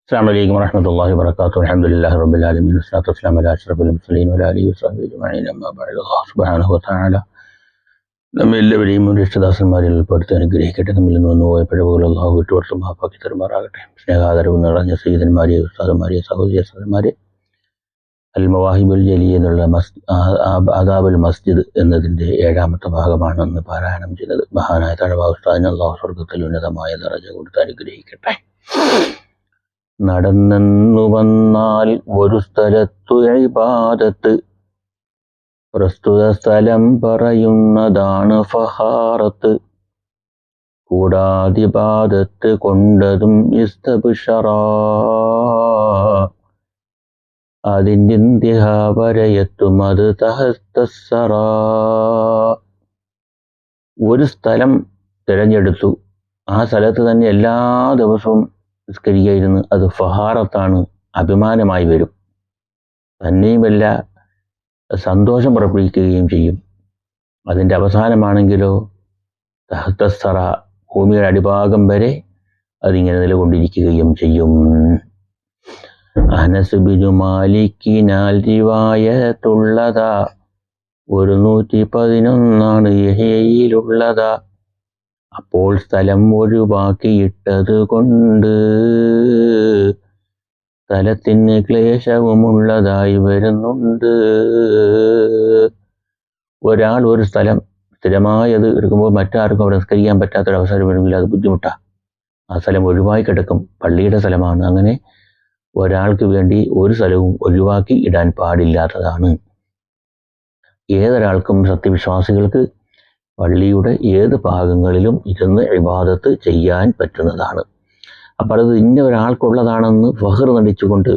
السلام عليكم ورحمة الله وبركاته. الحمد لله رب العالمين والصلاة والسلام على أشرف المرسلين وعلى آله وصحبه أجمعين. أما بعد, الله സുബ്ഹാനഹു വതആല നമ്മെ എല്ലാവരെയും രക്ഷിതാസന്മാരിൽ ഉൾപ്പെടുത്തി അനുഗ്രഹിക്കട്ടെ. നമ്മിൽ നിന്ന് വന്നുപോയ പിഴവുകൾ അല്ലാഹു വിട്ടുപുറത്ത് മാപ്പാക്കി തരുമാറാകട്ടെ. സ്നേഹാദരവ് നിറഞ്ഞ സയ്യിദന്മാരെ, ഉസ്താദന്മാരെ, സഹോദരി സഹോദരന്മാരെ, അൽ മവാഹിബുൽ ജലി എന്നുള്ള ആദാബുൽ മസ്ജിദ് എന്നതിൻ്റെ 7ാമത്തെ ഭാഗമാണ് ഇന്ന് പാരായണം ചെയ്തത്. മഹാനായ തഴവ ഉസ്താദിന് അല്ലാഹു സ്വർഗ്ഗത്തിൽ ഉന്നതമായ ദറജ കൊടുത്ത് അനുഗ്രഹിക്കട്ടെ. നടന്നു വന്നാൽ ഒരു സ്ഥലത്തു ഇബാദത്ത്, പ്രസ്തുത സ്ഥലം പറയുന്നതാണ് ഫഹാറത്ത്. കൂടാതെ ഇബാദത്ത് കൊണ്ടതും ഇസ്തബ്ശറാ, അതിൻ്റെ ഇന്തിഹാ വരെയെത്തും അത് തഹസ്തസ്സറാ. ഒരു സ്ഥലം തിരഞ്ഞെടുത്തു, ആ സ്ഥലത്ത് തന്നെ എല്ലാ ദിവസവും നിസ്കരിക്കുകയായിരുന്നു. അത് ഫഹാറത്താണ്, അഭിമാനമായി വരും. തന്നെയുമല്ല, സന്തോഷം പുറപ്പെടുവിക്കുകയും ചെയ്യും. അതിൻ്റെ അവസാനമാണെങ്കിലോ തഹ്തസ്സറ, ഭൂമിയുടെ അടിഭാഗം വരെ അതിങ്ങനെ നിലകൊണ്ടിരിക്കുകയും ചെയ്യും. അനസ് ബിനു മാലിക്കിനാൽ റിവായത്തുള്ളതാ, 111 യഹ്യയിലുള്ളതാ. അപ്പോൾ സ്ഥലം ഒഴിവാക്കിയിട്ടത് കൊണ്ട് സ്ഥലത്തിന് ക്ലേശവുമുള്ളതായി വരുന്നുണ്ട്. ഒരാൾ ഒരു സ്ഥലം സ്ഥിരമായത് എടുക്കുമ്പോൾ മറ്റാർക്കും അവിടെ നിസ്കരിക്കാൻ പറ്റാത്തൊരവസരം വരുമെങ്കിൽ അത് ബുദ്ധിമുട്ടാണ്. ആ സ്ഥലം ഒഴിവായി കിടക്കും, പള്ളിയുടെ സ്ഥലമാണ്. അങ്ങനെ ഒരാൾക്ക് വേണ്ടി ഒരു സ്ഥലവും ഒഴിവാക്കി ഇടാൻ പാടില്ലാത്തതാണ്. ഏതൊരാൾക്കും, സത്യവിശ്വാസികൾക്ക് പള്ളിയുടെ ഏത് ഭാഗങ്ങളിലും ഇരുന്ന് ഇബാദത്ത് ചെയ്യാൻ പറ്റുന്നതാണ്. അപ്പോൾ അത് ഇന്ന ഒരാൾക്കുള്ളതാണെന്ന് ഫഖർ നടിച്ചുകൊണ്ട്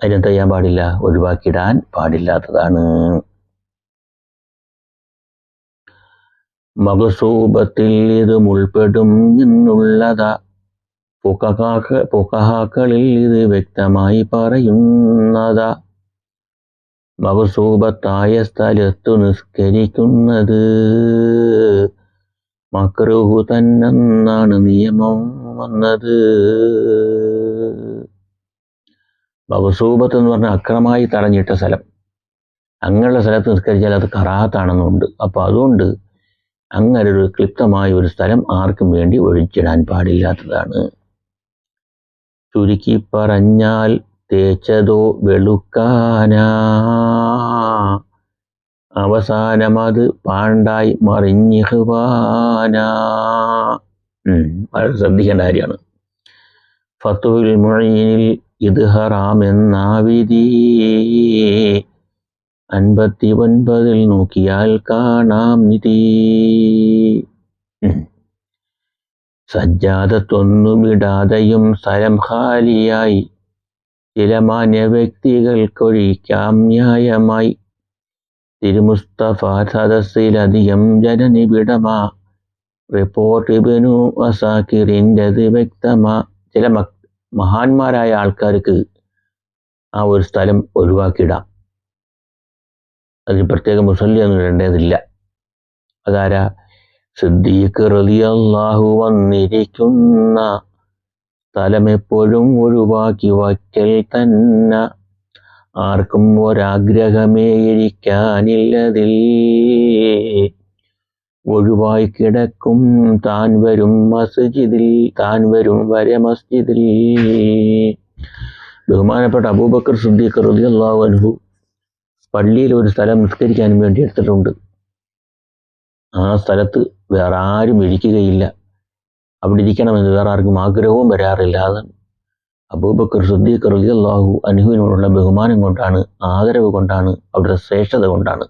അതിനെ ചെയ്യാൻ പാടില്ല, ഒഴിവാക്കിയിടാൻ പാടില്ലാത്തതാണ്. മഖ്സൂബത്തിൽ ഇത് ഉൾപ്പെടും എന്നുള്ളതാ, ഫുഖഹാക്കളിൽ ഇത് വ്യക്തമായി പറയുന്നതാ. മഖ്സൂബത്തായ സ്ഥലത്തു നിസ്കരിക്കുന്നത് മക്രൂഹ് തന്നെന്നാണ് നിയമം വന്നത്. മഖ്സൂബത്ത് എന്ന് പറഞ്ഞാൽ അക്രമമായി തടഞ്ഞിട്ട സ്ഥലം. അങ്ങനെയുള്ള സ്ഥലത്ത് നിസ്കരിച്ചാൽ അത് കറാഹത്താണെന്നുണ്ട്. അപ്പോൾ അതുകൊണ്ട് അങ്ങനെ ഒരു ക്ലിപ്തമായ ഒരു സ്ഥലം ആർക്കും വേണ്ടി ഒഴിച്ചിടാൻ പാടില്ലാത്തതാണ്. ചുരുക്കി പറഞ്ഞാൽ തേച്ചതോ വെളുക്കാനാ, അവസാനം അത് പാണ്ടായി മറിഞ്ഞിഹ്വാനാ. വളരെ ശ്രദ്ധിക്കേണ്ട കാര്യമാണ്. ഫത്വുൽ മുഈനിൽ ഇത് ഹറാം എന്നാ വിധി, 59 നോക്കിയാൽ കാണാം നിധി. സജ്ജാദത്തൊന്നുമിടാതെയും സ്ഥലം ഖാലിയായി ചില മാന്യ വ്യക്തികൾക്കൊഴിക്കാം ന്യായമായി. തിരുമുസ്തഫ സദസ്സിലധികം ജനനിബിഡമാ, റിപ്പോർട്ട് ഇബ്നു അസാക്കിറിൻ്റെത് വ്യക്തമാ. ചില മഹാന്മാരായ ആൾക്കാർക്ക് ആ ഒരു സ്ഥലം ഒഴിവാക്കിയിടാം. അതിന് പ്രത്യേക മുസല്ലി ഒന്നും ഇടേണ്ടതില്ല. അതാരാ? സിദ്ദീഖ് റളിയല്ലാഹു വന്നിരിക്കുന്ന സ്ഥലം എപ്പോഴും ഒഴിവാക്കി വയ്ക്കൽ തന്നെ. ആർക്കും ഒരാഗ്രഹമേ ഇരിക്കാനില്ലതിൽ, ഒഴിവായി കിടക്കും താൻ വരും മസ്ജിദിൽ, താൻ വരും വരെ മസ്ജിദിൽ. ബഹുമാനപ്പെട്ട അബൂബക്കർ സിദ്ദീഖ് റളിയല്ലാഹു അൻഹു പള്ളിയിൽ ഒരു സ്ഥലം നിസ്കരിക്കാൻ വേണ്ടി എടുത്തിട്ടുണ്ട്. ആ സ്ഥലത്ത് വേറെ ആരും ഇരിക്കുകയില്ല, അവിടെ ഇരിക്കണമെന്ന് വേറെ ആർക്കും ആഗ്രഹവും വരാറില്ല. അതാണ് അബൂബക്കർ സിദ്ദീഖ് റളിയല്ലാഹു അൻഹുവിനോടുള്ള ബഹുമാനം കൊണ്ടാണ്, ആദരവ് കൊണ്ടാണ്, അവിടുത്തെ ശ്രേഷ്ഠത കൊണ്ടാണ്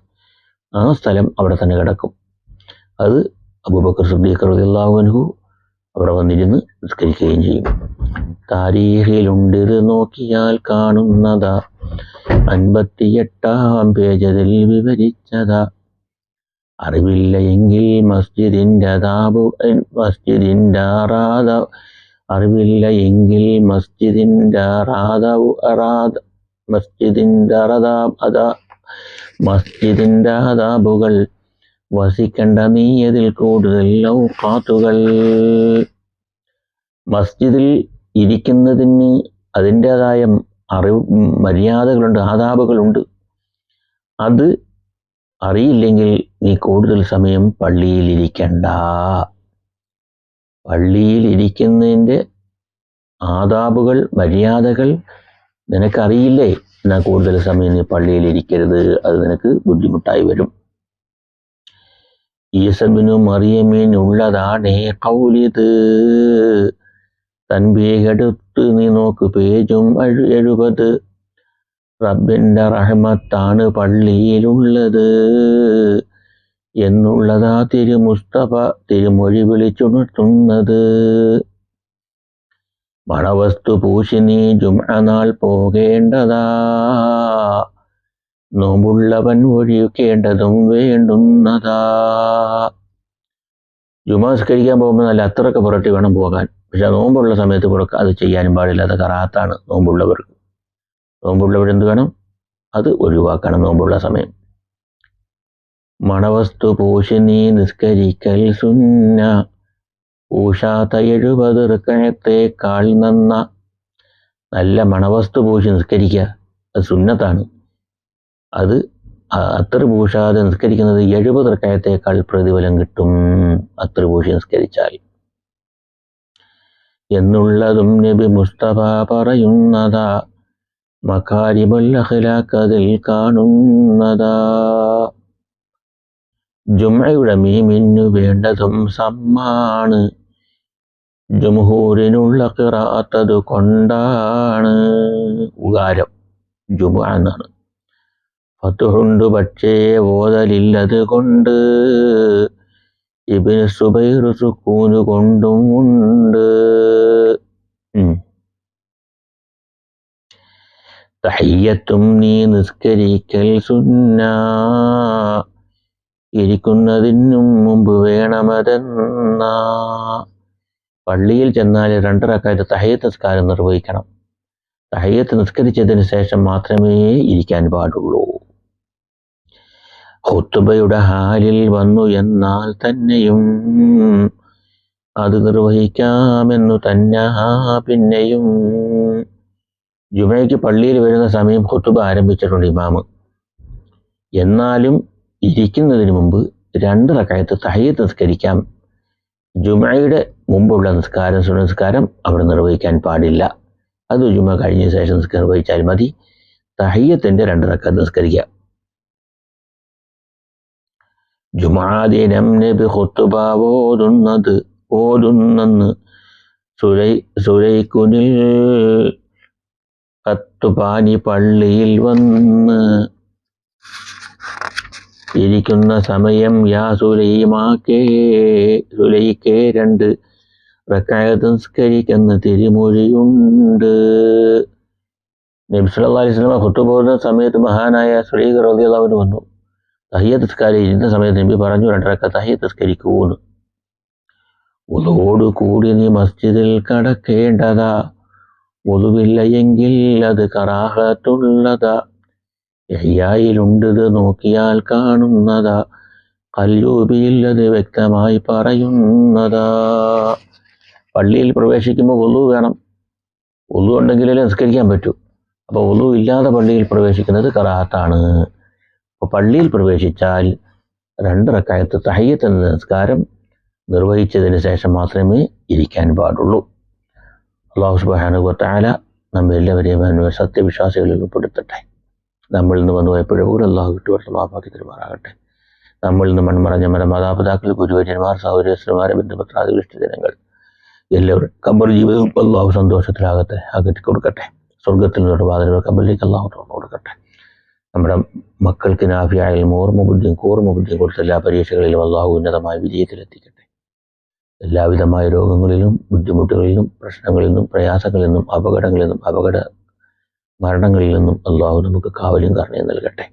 ആ സ്ഥലം അവിടെ തന്നെ കിടക്കും. അത് അബൂബക്കർ സിദ്ദീഖ് റളിയല്ലാഹു അൻഹു അവിടെ വന്നിരുന്ന് നിസ്കരിക്കുകയും ചെയ്യും. താരീഖിലുണ്ടിത് നോക്കിയാൽ കാണുന്നതാ, 58-ാം പേജതിൽ വിവരിച്ചതാ. അറിവില്ല എങ്കിൽ മസ്ജിദിൻ്റെ അറിവില്ല എങ്കിൽ മസ്ജിദിൻ്റെ അദാബുകൾ വസിക്കണ്ട നീയതിൽ കൂടുതൽ ഔഖാത്തുകൾ. മസ്ജിദിൽ ഇരിക്കുന്ന ഇരിക്കുന്നതിന് അതിൻ്റെതായ മര്യാദകളുണ്ട്, ആദാബുകളുണ്ട്. അത് അറിയില്ലെങ്കിൽ നീ കൂടുതൽ സമയം പള്ളിയിലിരിക്കണ്ട. പള്ളിയിൽ ഇരിക്കുന്നതിൻ്റെ ആദാബുകൾ, മര്യാദകൾ നിനക്കറിയില്ലേ, എന്നാൽ കൂടുതൽ സമയം നീ പള്ളിയിൽ ഇരിക്കരുത്, അത് നിനക്ക് ബുദ്ധിമുട്ടായി വരും. ഈസബിനു മറിയമിനുള്ളതാണേ ഖൗലിത്. തൻബീഹെടുത്ത് നീ നോക്ക് പേജും 70. റബ്ബിൻ്റെ റഹ്മത്താണ് പള്ളിയിലുള്ളത് എന്നുള്ളതാ മുസ്തഫ തിരുമൊഴി വിളിച്ചുണർത്തുന്നത്. മണവസ്തു പൂശി നീ ജുംഅ നാൾ പോകേണ്ടതാ. നോമ്പുള്ളവൻ ഒഴിക്കേണ്ടതും വേണ്ടുന്നതാ. ജുമാസ്കരിക്കാൻ പോകുമ്പോൾ നല്ല അത്രയൊക്കെ പുരട്ടി വേണം പോകാൻ. പക്ഷെ നോമ്പുള്ള സമയത്ത് അത് ചെയ്യാനും പാടില്ല. അത് കറാത്താണ് നോമ്പുള്ളവർക്ക്. നോമ്പുള്ളവരെന്ത് വേണം? അത് ഒഴിവാക്കണം നോമ്പുള്ള സമയം. മണവസ്തു പൂശി നീ നിസ്കരിക്കൽ സുന്ന. പൂശാത്ത 70 റക്അത്തേക്കാൾ നന്ന. നല്ല മണവസ്തു പൂശി നിസ്കരിക്കുക, അത് സുന്നത്താണ്. അത് അത്തർ പൂശാതെ നിസ്കരിക്കുന്നത് 70 റക്അത്തേക്കാൾ പ്രതിഫലം കിട്ടും, അത്തർ പൂശി നിസ്കരിച്ചാൽ എന്നുള്ളതും നബി മുസ്തഫ പറയുന്നതാ. മകാരിമുൽ അഖ്ലാഖ് അതിൽ കാണുന്നതാ. ജുംഅയുടെ മീമിനു വേണ്ടതും സമ്മാണ്. ജംഹൂരിനുള്ള ഖിറാഅത്ത് കൊണ്ടാണ്. ഉകാരം ജുമുഅ എന്നാണ്. ഫത്ഹുണ്ട് പക്ഷേ ഓതലില്ലത് കൊണ്ട്. ഇബ്നു സുബൈർ സുക്കൂന് കൊണ്ടും ഉണ്ട്. തഹിയ്യത്തും നീ നിസ്കരിക്കൽ സുന്ന. ഇരിക്കുന്നതിനും മുമ്പ് വേണമതെന്ന. പള്ളിയിൽ ചെന്നാൽ 2 റക്അത്ത് തഹിയ്യത്ത് നിസ്കാരം നിർവഹിക്കണം. തഹിയ്യത്ത് നിസ്കരിച്ചതിന് ശേഷം മാത്രമേ ഇരിക്കാൻ പാടുള്ളൂ. ഖുത്ബയുടെ ഹാലിൽ വന്നു എന്നാൽ തന്നെയും അത് നിർവഹിക്കാമെന്നു തന്നെ. പിന്നെയും ജുമയ്ക്ക് പള്ളിയിൽ വരുന്ന സമയം ഖുത്ബ ആരംഭിച്ചിട്ടുണ്ട് ഇമാമ്. എന്നാലും ഇരിക്കുന്നതിന് മുമ്പ് 2 റക്അത്ത് തഹിയ്യത്ത് നിസ്കരിക്കാം. ജുമയുടെ മുമ്പുള്ള നിസ്കാരം, സുന്നസ്കാരം അവിടെ നിർവഹിക്കാൻ പാടില്ല. അത് ജുമ കഴിഞ്ഞ ശേഷം നിർവഹിച്ചാൽ മതി. തഹിയ്യത്തിന്റെ 2 റക്അത്ത് നിസ്കരിക്കുക. ജുമാ ദിനം നബി ഖുത്ബ ഓതുന്നെന്ന് സുലൈഖുനിൽ ഖത്ബാനി പള്ളിയിൽ വന്ന് ഇരിക്കുന്ന സമയം യാ സുലൈക്കേ 2 റക്അത്ത് നിസ്കരിക്കുന്ന തിരുമൊഴിയുണ്ട്. നബി സല്ലല്ലാഹു അലൈഹി വസല്ലം ഖുത്ബ ഓതുന്ന സമയത്ത് മഹാനായ സുലൈഖ് റളിയല്ലാഹു അൻഹു വന്നു. തഹിയ്യത്ത് നിസ്കാരം ഇരുന്ന സമയത്ത് നബി പറഞ്ഞു 2 റക്അത്ത് തഹിയ്യത്ത് നിസ്കരിക്കൂന്ന്. വുളുവോട് കൂടി നീ മസ്ജിദിൽ കടക്കേണ്ടതാ. വുളുവില്ല എങ്കിൽ അത് കറാഹത്തുള്ളതാ. ഇഹ്യായിലുണ്ടത് നോക്കിയാൽ കാണുന്നതാ. ഖല്ലൂബിയിൽ അത് വ്യക്തമായി പറയുന്നതാ. പള്ളിയിൽ പ്രവേശിക്കുമ്പോൾ വുളു വേണം. വുളു ഉണ്ടെങ്കിലേ നിസ്കരിക്കാൻ പറ്റൂ. അപ്പോൾ വുളു ഇല്ലാതെ പള്ളിയിൽ പ്രവേശിക്കുന്നത് കറാഹത്താണ്. അപ്പോൾ പള്ളിയിൽ പ്രവേശിച്ചാൽ 2 റക്അത്ത് തഹിയ്യത്ത് നിസ്കാരം നിർവഹിച്ചതിന് ശേഷം മാത്രമേ ഇരിക്കാൻ പാടുള്ളൂ. അല്ലാഹു സുബ്ഹാനഹു വ തആല നമ്മെ എല്ലാവരെയും സത്യവിശ്വാസികളിൽ ഉൾപ്പെടുത്തട്ടെ. നമ്മളിൽ നിന്ന് വന്നു എപ്പോഴും അല്ലാഹു വിട്ടുവരുത്ത മാപ്പാക്കി തരുമാറാകട്ടെ. നമ്മളിൽ നിന്ന് മൺമറഞ്ഞ നമ്മുടെ മാതാപിതാക്കൾ, ഗുരുവര്യന്മാർ, സഹോദരന്മാരെ, ബന്ധുമിത്രാദികൾ, ഇഷ്ടജനങ്ങൾ എല്ലാവരും ഖബർ ജീവിതവും അല്ലാഹു സന്തോഷത്തിലാകട്ടെ, അകറ്റി കൊടുക്കട്ടെ. സ്വർഗത്തിൽ നിന്നുള്ള വാതിലുകൾ ഖബറിലേക്ക് അല്ലാഹു തുറന്നു കൊടുക്കട്ടെ. നമ്മുടെ മക്കൾക്ക് നാഫിയായ ഓർമ്മ ബുദ്ധിയും കൊടുത്ത എല്ലാ പരീക്ഷകളിലും അല്ലാഹു ഉന്നതമായ വിജയത്തിലെത്തിക്കട്ടെ. എല്ലാവിധമായ രോഗങ്ങളിലും ബുദ്ധിമുട്ടുകളിലും പ്രശ്നങ്ങളിൽ നിന്നും പ്രയാസങ്ങളിൽ നിന്നും അപകടങ്ങളിൽ നിന്നും മരണങ്ങളിൽ നിന്നും അല്ലാഹു നമുക്ക് കാവലും കരുണയും നൽകട്ടെ.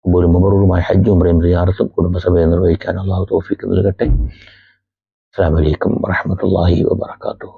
ഒരു മബറൂറുമായ ഹജ്ജും ഉംറയും സിയാറത്തും കുടുംബസഭയെ നിർവഹിക്കാൻ അല്ലാഹു തൗഫീഖ് നൽകട്ടെ. അസ്സലാമു അലൈക്കും വറഹ്മത്തുള്ളാഹി വബറകാതുഹു.